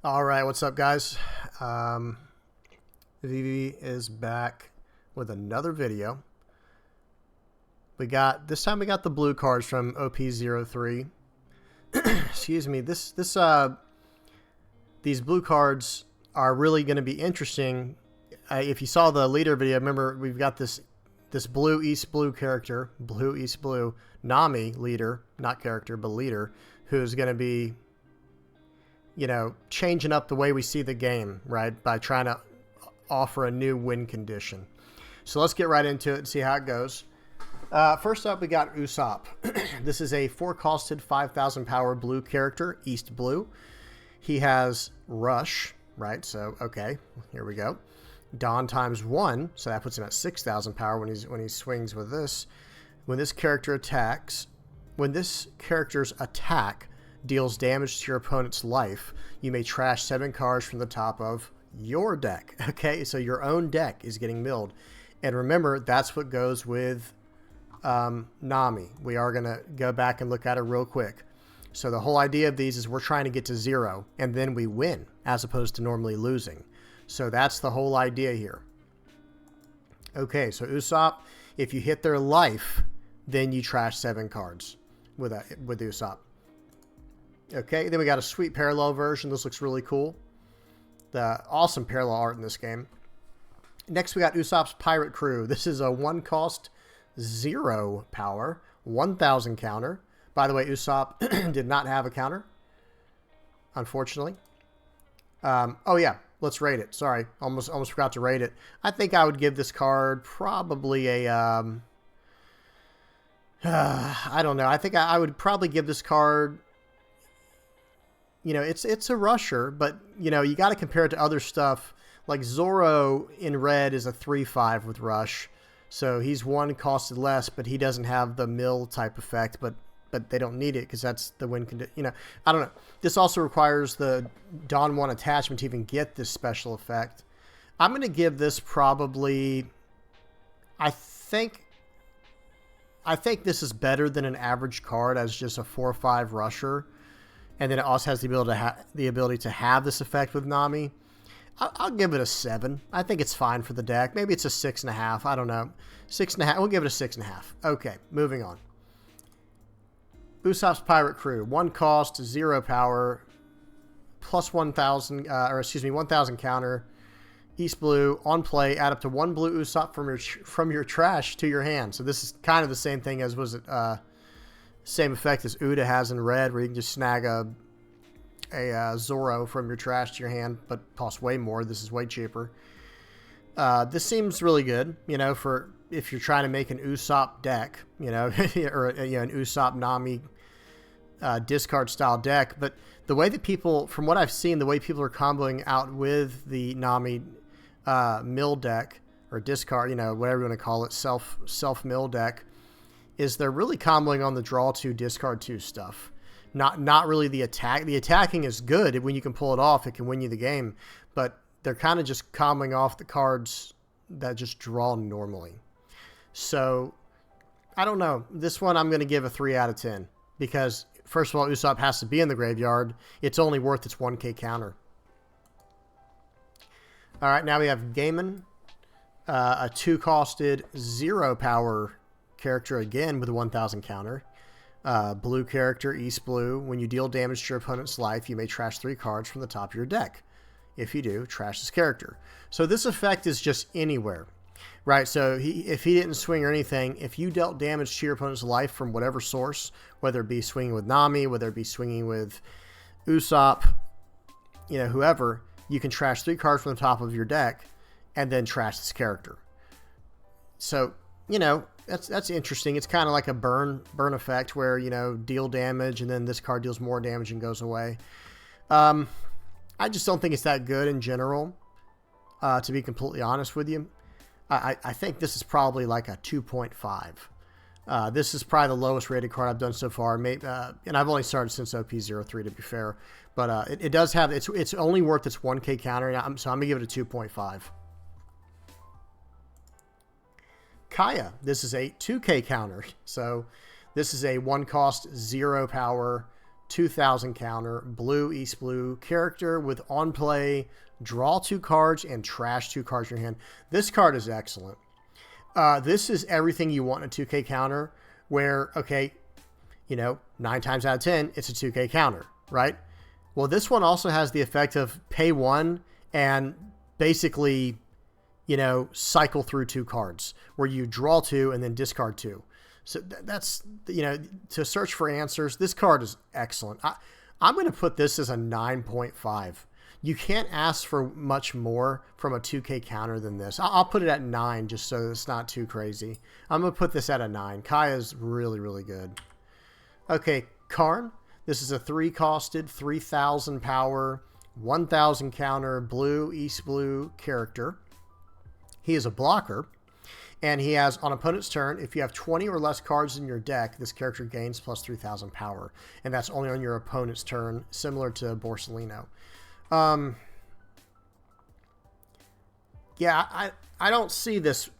All right, what's up, guys? Vivi is back with another video. This time we got the blue cards from OP03. Excuse me. These blue cards are really going to be interesting. If you saw the leader video, remember we've got this blue East Blue character, blue East Blue Nami leader, not character but leader, who's going to be, changing up the way we see the game, right? By trying to offer a new win condition. So let's get right into it and see how it goes. First up, we got Usopp. This is a 4-costed 5,000 power blue character, East Blue. He has Rush, right? So, okay, here we go. Dawn times 1, so that puts him at 6,000 power when he swings with this. When this character's attack deals damage to your opponent's life, you may trash 7 cards from the top of your deck. Okay, so your own deck is getting milled. And remember, that's what goes with Nami. We are going to go back and look at it real quick. So the whole idea of these is we're trying to get to 0, and then we win, as opposed to normally losing. So that's the whole idea here. Okay, so Usopp, if you hit their life, then you trash 7 cards with Usopp. Okay, then we got a sweet parallel version. This looks really cool. The awesome parallel art in this game. Next, we got Usopp's Pirate Crew. This is a 1-cost, 0 power, 1,000 counter. By the way, Usopp did not have a counter, unfortunately. Oh yeah, let's rate it. Sorry, almost forgot to rate it. I think I would give this card probably a I don't know. I think I would probably give this card. It's a rusher, but you got to compare it to other stuff. Like Zoro in red is a 3/5 with rush, so he's 1 costed less, but he doesn't have the mill type effect. But they don't need it because that's the win condition. I don't know. This also requires the Dawn 1 attachment to even get this special effect. I'm going to give this probably. I think this is better than an average card as just a 4/5 rusher. And then it also has the ability to have this effect with Nami. I'll give it a 7. I think it's fine for the deck. Maybe it's a 6.5. I don't know. 6.5. We'll give it a 6.5. Okay, moving on. Usopp's Pirate Crew. 1 cost, 0 power, plus 1,000, 1,000 counter. East Blue, on play, add up to 1 blue Usopp from your trash to your hand. So this is kind of the same thing as same effect as Uda has in red, where you can just snag a Zoro from your trash to your hand, but costs way more. This is way cheaper. This seems really good, for if you're trying to make an Usopp deck, or an Usopp Nami discard style deck. But the way that people, from what I've seen, the way people are comboing out with the Nami mill deck or discard, whatever you want to call it, self mill deck, is they're really comboing on the draw 2, discard 2 stuff. Not really the attack. The attacking is good. When you can pull it off, it can win you the game. But they're kind of just comboing off the cards that just draw normally. So, I don't know. This one I'm going to give a 3 out of 10. Because, first of all, Usopp has to be in the graveyard. It's only worth its 1k counter. Alright, now we have Gaiman. A 2-costed, 0 power character again with a 1,000 counter. Blue character, East Blue. When you deal damage to your opponent's life, you may trash 3 cards from the top of your deck. If you do, trash this character. So this effect is just anywhere, right? So if he didn't swing or anything, if you dealt damage to your opponent's life from whatever source, whether it be swinging with Nami, whether it be swinging with Usopp, whoever, you can trash 3 cards from the top of your deck and then trash this character. So, that's interesting. It's kind of like a burn effect where, deal damage and then this card deals more damage and goes away. I just don't think it's that good in general, to be completely honest with you. I think this is probably like a 2.5. This is probably the lowest rated card I've done so far. And I've only started since OP03 to be fair. But it does have, it's only worth its 1k counter, so I'm going to give it a 2.5. Kaya, this is a 2k counter. So this is a 1 cost, 0 power, 2,000 counter, blue, East blue character with on play, draw 2 cards and trash 2 cards in your hand. This card is excellent. This is everything you want in a 2K counter where, okay, 9 times out of 10, it's a 2K counter, right? Well, this one also has the effect of pay 1 and basically, cycle through 2 cards where you draw 2 and then discard 2. So that's, to search for answers, this card is excellent. I'm going to put this as a 9.5. You can't ask for much more from a 2K counter than this. I'll put it at 9 just so it's not too crazy. I'm going to put this at a 9. Kaya's really, really good. Okay, Karn. This is a 3-costed, 3,000 power, 1,000 counter, blue, East blue character. He is a blocker. And he has, on opponent's turn, if you have 20 or less cards in your deck, this character gains plus 3,000 power. And that's only on your opponent's turn, similar to Borsellino. Yeah, I don't see this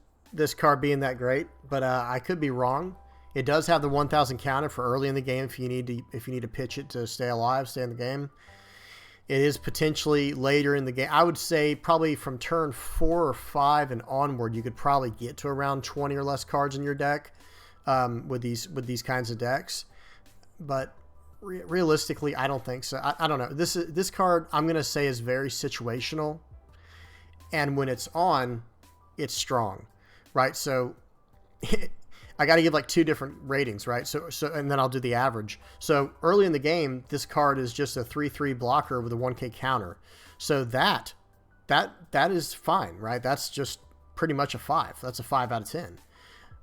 card being that great, but I could be wrong. It does have the 1,000 counter for early in the game if you need to pitch it to stay alive, stay in the game. It is potentially later in the game. I would say probably from turn 4 or 5 and onward, you could probably get to around 20 or less cards in your deck with these kinds of decks. But realistically, I don't think so. I don't know. This card I'm gonna say is very situational, and when it's on, it's strong, right? So I got to give like 2 different ratings, right? So and then I'll do the average. So early in the game, this card is just a 3/3 blocker with a 1K counter. So that is fine, right? That's just pretty much a 5. That's a 5 out of 10.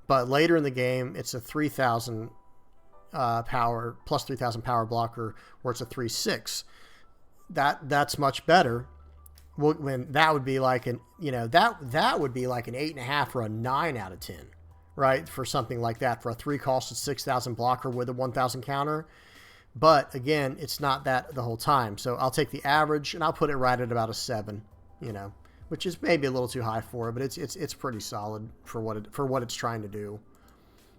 But later in the game, it's a 3,000 power plus 3,000 power blocker where it's a 3/6. That's much better. When that would be like that would be like an 8.5 or a 9 out of 10. Right, for something like that, for a 3-costed 6,000 blocker with a 1,000 counter. But again, it's not that the whole time. So I'll take the average and I'll put it right at about a 7, which is maybe a little too high for it, but it's pretty solid for what it's trying to do.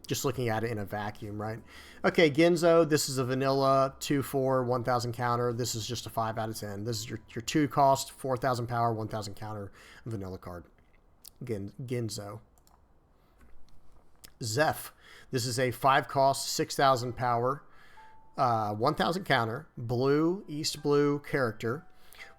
Just looking at it in a vacuum, right? Okay, Genzo, this is a vanilla 2/4 1,000 counter. This is just a 5 out of 10. This is your 2-cost 4,000 power 1,000 counter vanilla card. Genzo. Zeph. This is a 5-cost, 6,000 power, 1,000 counter, blue, East blue character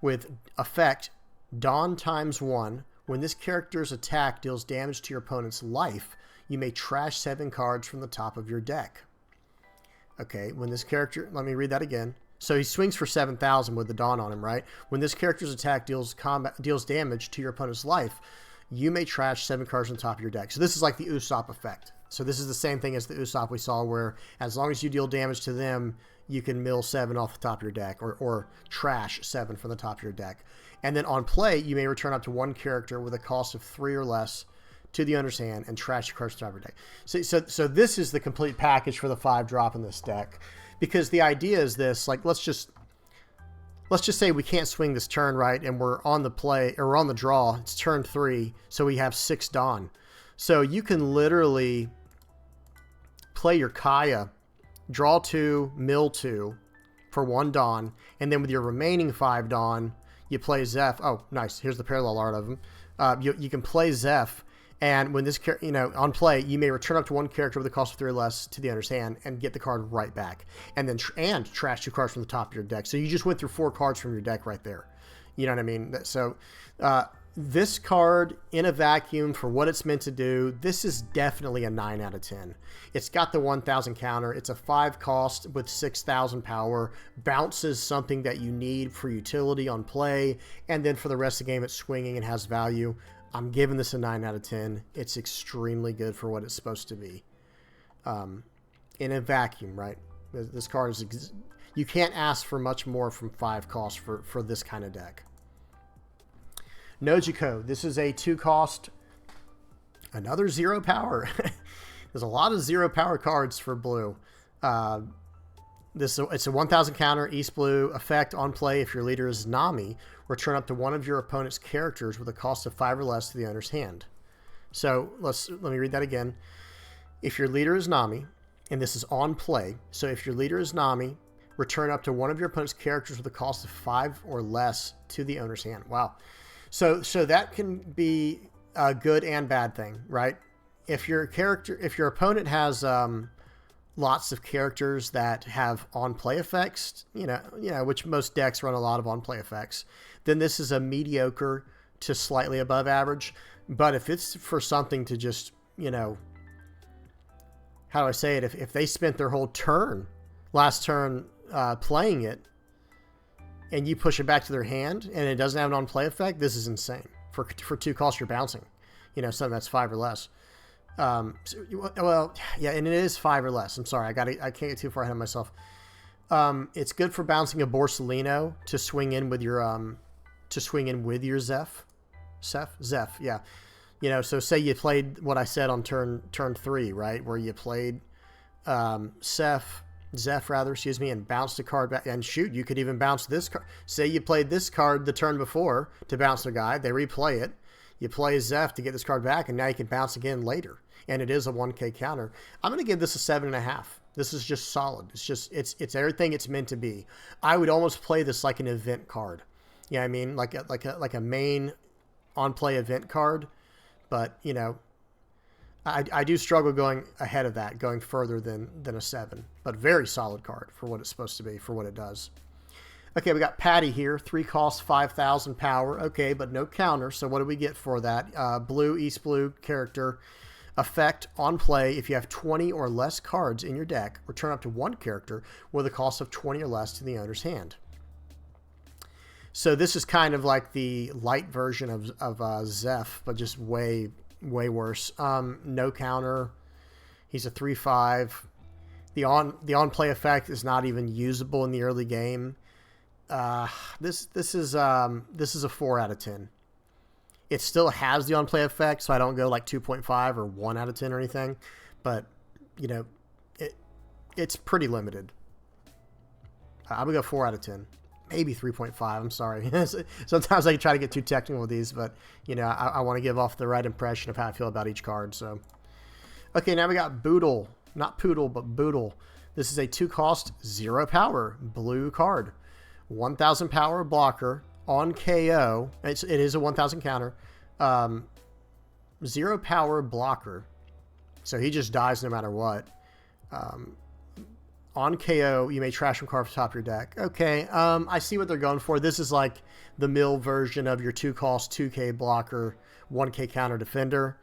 with effect Dawn ×1. When this character's attack deals damage to your opponent's life, you may trash 7 cards from the top of your deck. Okay, when this character, let me read that again. So he swings for 7,000 with the Dawn on him, right? When this character's attack deals damage to your opponent's life, you may trash 7 cards on the top of your deck. So this is like the Usopp effect. So this is the same thing as the Usopp we saw, where as long as you deal damage to them, you can mill 7 off the top of your deck, or trash 7 from the top of your deck. And then on play, you may return up to 1 character with a cost of 3 or less to the owner's hand and trash your cards to the top of your deck. So this is the complete package for the 5-drop in this deck, because the idea is this: like let's just say we can't swing this turn, right, and we're on the play, or we're on the draw. It's turn 3, so we have 6 Dawn. So you can literally play your Kaya, draw 2, mill 2 for 1 Dawn, and then with your remaining 5 Dawn, you play Zeph. Oh, nice. Here's the parallel art of him. You can play Zeph, and when this, on play, you may return up to 1 character with a cost of 3 or less to the owner's hand and get the card right back, and then trash 2 cards from the top of your deck. So you just went through 4 cards from your deck right there. You know what I mean? So this card in a vacuum, for what it's meant to do, this is definitely a 9 out of 10. It's got the 1,000 counter. It's a 5-cost with 6,000 power. Bounces something that you need for utility on play, and then for the rest of the game, it's swinging and has value. I'm giving this a 9 out of 10. It's extremely good for what it's supposed to be. In a vacuum, right? This card is... You can't ask for much more from 5 costs for this kind of deck. Nojiko. This is a 2-cost, another 0 power. There's a lot of 0 power cards for blue. It's a 1,000 counter, East blue effect on play. If your leader is Nami, return up to 1 of your opponent's characters with a cost of 5 or less to the owner's hand. So let me read that again. If your leader is Nami, and this is on play, so if your leader is Nami, return up to one of your opponent's characters with a cost of 5 or less to the owner's hand. Wow. So that can be a good and bad thing, right? If your opponent has lots of characters that have on-play effects, which most decks run a lot of on-play effects, then this is a mediocre to slightly above average. But if it's for something to just, how do I say it? If they spent their whole last turn playing it, and you push it back to their hand and it doesn't have an on-play effect, this is insane. For 2 costs, you're bouncing, something that's 5 or less. Well, yeah, and it is 5 or less. I'm sorry, I can't get too far ahead of myself. It's good for bouncing a Borsellino to swing in with your Zeph, yeah. So say you played what I said on turn 3, right, where you played Zeph, and bounced a card back. And shoot, you could even bounce this card. Say you played this card the turn before to bounce a guy. They replay it. You play Zeph to get this card back, and now you can bounce again later. And it is a 1K counter. I'm going to give this a 7.5. This is just solid. It's everything it's meant to be. I would almost play this like an event card. Yeah, I mean, like a main on-play event card. But, I do struggle going ahead of that, going further than a 7. But very solid card for what it's supposed to be, for what it does. Okay, we got Patty here. 3 costs, 5,000 power. Okay, but no counter. So what do we get for that? East blue character. Effect on play. If you have 20 or less cards in your deck, return up to 1 character with a cost of 20 or less to the owner's hand. So this is kind of like the light version of Zeph, but just way worse. No counter. He's a 3/5. The on-play effect is not even usable in the early game. This is a 4 out of 10. It still has the on-play effect, so I don't go like 2.5 or 1 out of 10 or anything. But, it's pretty limited. I'm going to go 4 out of 10. Maybe 3.5. I'm sorry. Sometimes I try to get too technical with these, but, I want to give off the right impression of how I feel about each card. So, okay, now we got Boodle. Not Poodle, but Boodle. This is a 2 cost, 0 power blue card. 1,000 power blocker. On KO, it is a 1,000 counter, 0 power blocker, so he just dies no matter what. On KO, you may trash one card from the top of your deck. Okay, I see what they're going for. This is like the mill version of your 2 cost, 2K blocker, 1K counter defender.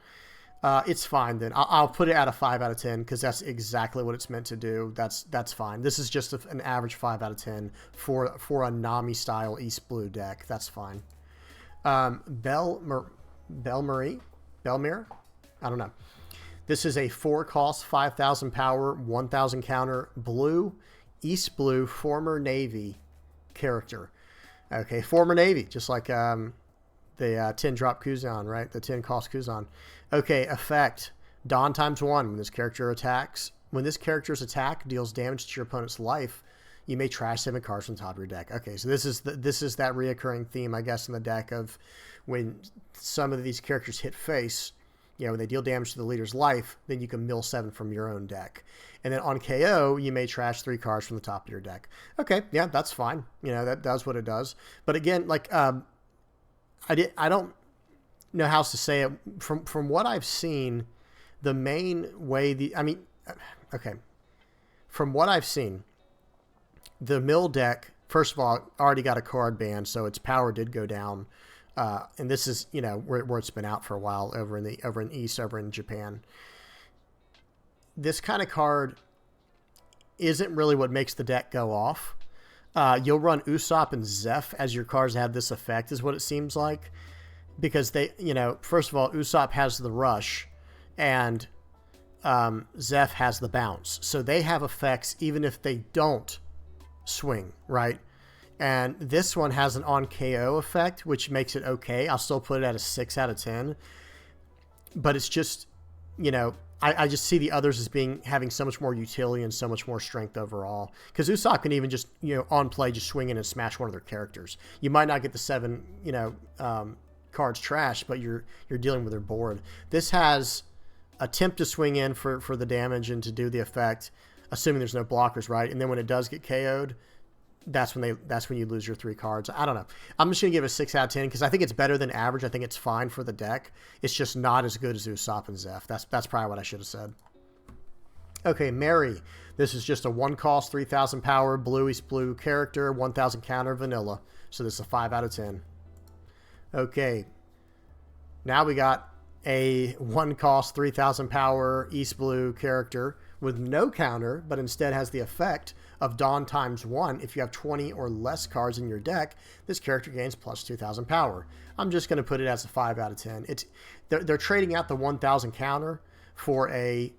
It's fine then. I'll put it at a 5 out of 10 because that's exactly what it's meant to do. That's fine. This is just an average 5 out of 10 for a Nami style East Blue deck. That's fine. Belmere? I don't know. This is a 4 cost, 5,000 power, 1,000 counter blue East Blue former Navy character. Okay, former Navy, just like the 10 drop Kuzan, right? The 10 cost Kuzan. Okay, effect. Dawn times 1. When this character's attack deals damage to your opponent's life, you may trash 7 cards from the top of your deck. Okay, so this is that reoccurring theme, I guess, in the deck of when some of these characters hit face, when they deal damage to the leader's life, then you can mill 7 from your own deck. And then on KO, you may trash 3 cards from the top of your deck. Okay, yeah, that's fine. That does what it does. But again, like, I don't know how else to say it. From what I've seen, the main way from what I've seen, the mill deck, first of all, already got a card ban, so its power did go down. And this is, where it's been out for a while over in Japan. This kind of card isn't really what makes the deck go off. You'll run Usopp and Zeph as your cards have this effect, is what it seems like. Because they, first of all, Usopp has the rush and Zeph has the bounce. So they have effects even if they don't swing, right? And this one has an on KO effect, which makes it okay. I'll still put it at a 6 out of 10. But it's just, I just see the others as having so much more utility and so much more strength overall. Because Usopp can even just, on play, just swing in and smash one of their characters. You might not get the 7, cards trash, but you're dealing with their board. This has attempt to swing in for the damage and to do the effect. assuming there's no blockers, right? And then when it does get KO'd, that's when you lose your 3 cards. I don't know. I'm just gonna give it a 6 out of 10 because I think it's better than average. I think it's fine for the deck. It's just not as good as Usopp and Zeph. That's probably what I should have said. Okay, Mary. This is just a 1 cost, 3,000 power, blue East Blue character, 1,000 counter, vanilla. So this is a 5 out of 10. Okay. Now we got a 1 cost, 3,000 power, East Blue character with no counter, but instead has the effect of Dawn times 1. If you have 20 or less cards in your deck, this character gains plus 2,000 power. I'm just going to put it as a 5 out of 10. They're trading out the 1,000 counter for a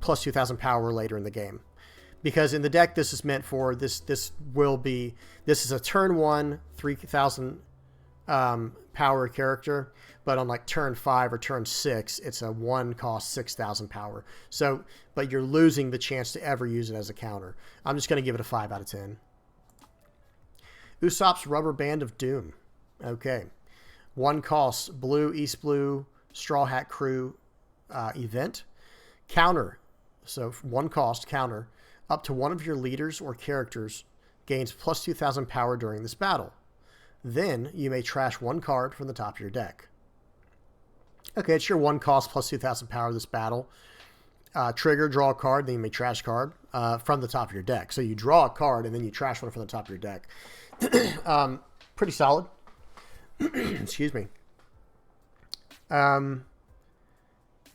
plus 2,000 power later in the game. Because in the deck, this is meant for, this is a turn 1, 3,000 power character, but on like turn 5 or turn 6, it's a 1 cost, 6,000 power. So, but you're losing the chance to ever use it as a counter. I'm just going to give it a 5 out of 10. Usopp's Rubber Band of Doom. Okay. 1 cost, blue, East Blue, Straw Hat Crew event. Counter. So 1 cost, counter. Up to one of your leaders or characters gains plus 2,000 power during this battle. Then you may trash 1 card from the top of your deck. Okay, it's your 1 cost plus 2,000 power this battle. Trigger, draw a card, then you may trash a card from the top of your deck. So you draw a card and then you trash one from the top of your deck. Pretty solid. Excuse me.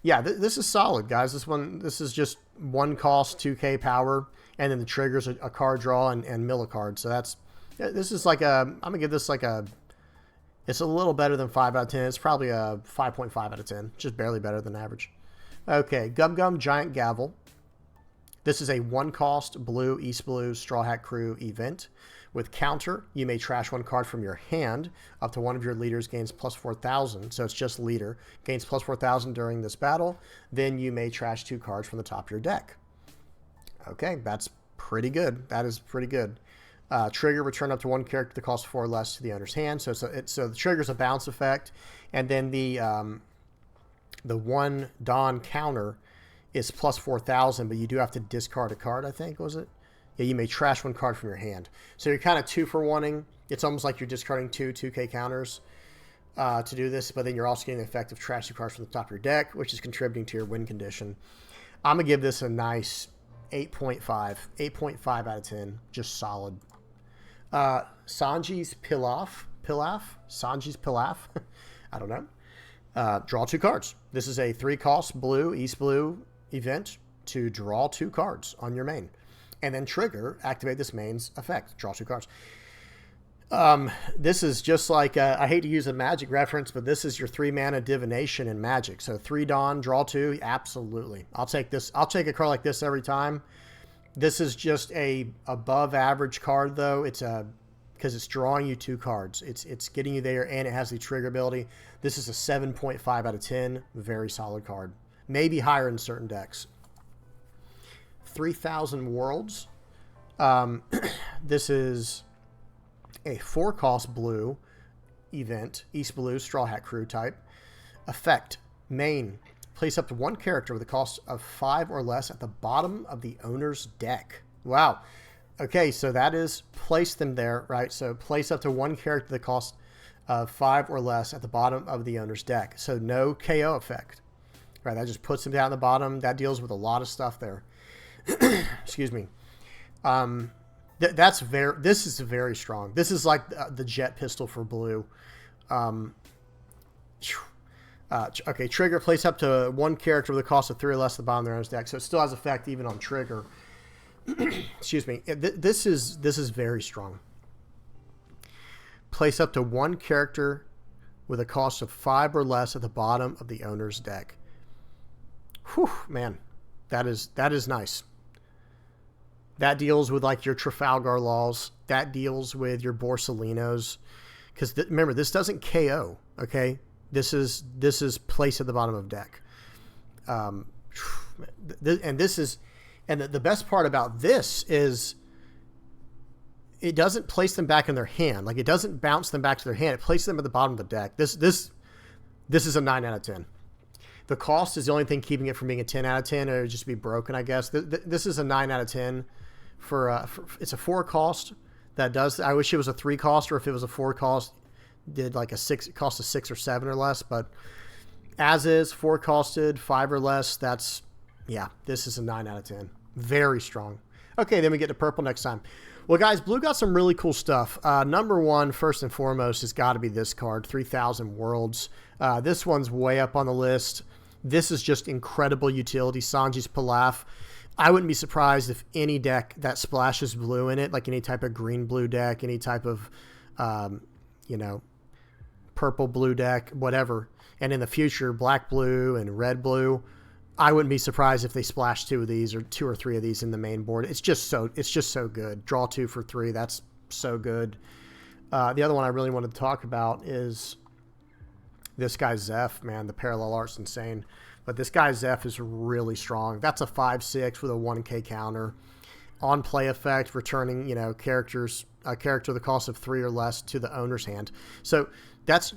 Yeah, this is solid, guys. This is just 1 cost, 2k power, and then the trigger's a card draw and mill a card. So this is like I'm gonna give this like it's a little better than 5 out of 10. It's probably a 5.5 out of 10, just barely better than average. Okay, Gum Gum Giant Gavel. This is a 1 cost blue East Blue Straw Hat Crew event. With counter, you may trash 1 card from your hand. Up to one of your leaders gains plus 4,000. So it's just leader. Gains plus 4,000 during this battle. Then you may trash 2 cards from the top of your deck. Okay, that's pretty good. That is pretty good. Trigger, return up to 1 character that costs 4 less to the owner's hand. So the trigger's a bounce effect. And then the 1 Dawn counter is plus 4,000, but you do have to discard a card, I think, was it? Yeah, you may trash 1 card from your hand. So you're kind of 2-for-1-ing. It's almost like you're discarding 2k counters to do this, but then you're also getting the effect of trash 2 cards from the top of your deck, which is contributing to your win condition. I'm going to give this a nice 8.5. 8.5 out of 10. Just solid. Sanji's Pilaf? Sanji's Pilaf? I don't know. Draw 2 cards. This is a 3 cost blue, East Blue event to draw 2 cards on your main. And then trigger, activate this main's effect. Draw 2 cards. This is just like, I hate to use a Magic reference, but this is your 3-mana divination in Magic. So 3 Dawn, draw 2, absolutely. I'll take this. I'll take a card like this every time. This is just a above average card, though. It's because it's drawing you 2 cards. It's getting you there, and it has the trigger ability. This is a 7.5 out of 10. Very solid card. Maybe higher in certain decks. 3,000 Worlds. This is a 4 cost blue event, East Blue Straw Hat Crew type. Effect, main, place up to 1 character with a cost of 5 or less at the bottom of the owner's deck. Wow. Okay, so that is place them there, right? So place up to 1 character with a cost of 5 or less at the bottom of the owner's deck. So no KO effect. Right, that just puts them down at the bottom. That deals with a lot of stuff there. Excuse me. This is very strong. This is like the jet pistol for blue. Okay, trigger, place up to 1 character with a cost of 3 or less at the bottom of their own deck. So it still has effect even on trigger. Excuse me. This is very strong. Place up to 1 character with a cost of 5 or less at the bottom of the owner's deck. Whew, man, that is nice. That deals with like your Trafalgar Laws. That deals with your Borsalinos. Because remember, this doesn't KO. Okay, this is place at the bottom of deck. And the best part about this is it doesn't place them back in their hand. Like it doesn't bounce them back to their hand. It places them at the bottom of the deck. This is a 9 out of 10. The cost is the only thing keeping it from being a 10 out of 10, or it would just be broken, I guess. This is a 9 out of 10 for it's a 4 cost that does. I wish it was a 3 cost, or if it was a 4 cost, did like a 6, it cost a 6 or 7 or less. But as is, 4 costed, 5 or less. That's, yeah, this is a 9 out of 10. Very strong. Okay, then we get to purple next time. Well, guys, blue got some really cool stuff. Number one, first and foremost, has got to be this card, 3000 Worlds. This one's way up on the list. This is just incredible utility. Sanji's Pilaf. I wouldn't be surprised if any deck that splashes blue in it, like any type of green-blue deck, any type of, purple-blue deck, whatever, and in the future, black-blue and red-blue, I wouldn't be surprised if they splash 2 of these or 2 or 3 of these in the main board. It's just so good. Draw 2 for 3. That's so good. The other one I really wanted to talk about is this guy Zeph, man. The parallel art's insane. But this guy Zeph is really strong. That's a 5/6 with a 1K counter. On play effect, returning, a character the cost of 3 or less to the owner's hand. So that's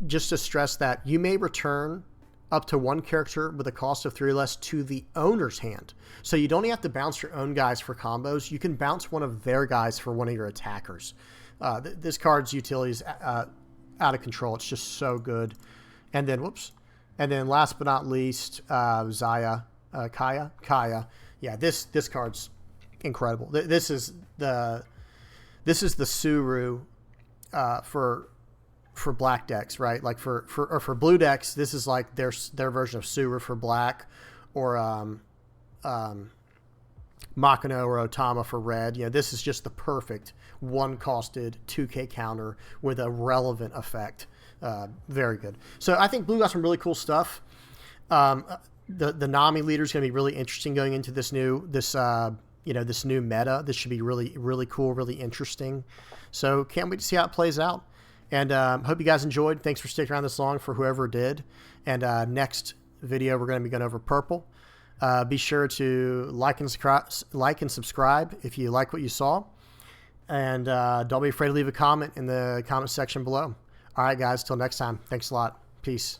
just to stress that you may return up to 1 character with a cost of 3 or less to the owner's hand. So you don't have to bounce your own guys for combos. You can bounce one of their guys for one of your attackers. This card's utility is out of control. It's just so good. And then, and then last but not least, Kaya. Yeah, this card's incredible. This is the Suru for black decks, right? Like for blue decks, this is like their version of Suru for black, or Makino or Otama for red. This is just the perfect 1-costed 2K counter with a relevant effect. Very good. So I think blue got some really cool stuff. The Nami leader is going to be really interesting going into this new meta. This should be really, really cool, really interesting. So can't wait to see how it plays out. And hope you guys enjoyed. Thanks for sticking around this long, for whoever did. And next video, we're going to be going over purple. Be sure to like and subscribe if you like what you saw. And don't be afraid to leave a comment in the comment section below. All right, guys, till next time. Thanks a lot. Peace.